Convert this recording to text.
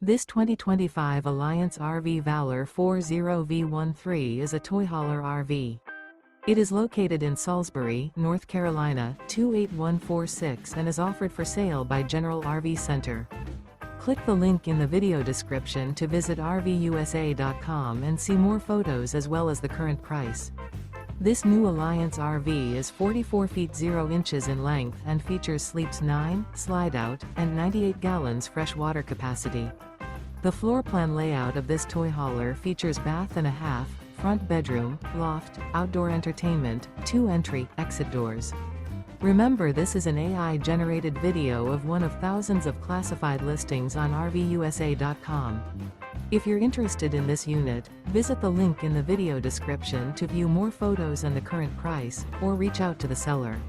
This 2025 Alliance RV Valor 40V13 is a toy hauler RV. It is located in Salisbury, North Carolina, 28146 and is offered for sale by General RV Center. Click the link in the video description to visit RVUSA.com and see more photos as well as the current price. This new Alliance RV is 44 feet 0 inches in length and features sleeps 9, slide-out, and 98 gallons fresh water capacity. The floor plan layout of this toy hauler features bath and a half, front bedroom, loft, outdoor entertainment, 2 entry/exit doors. Remember, this is an AI-generated video of one of thousands of classified listings on RVUSA.com. If you're interested in this unit, visit the link in the video description to view more photos and the current price, or reach out to the seller.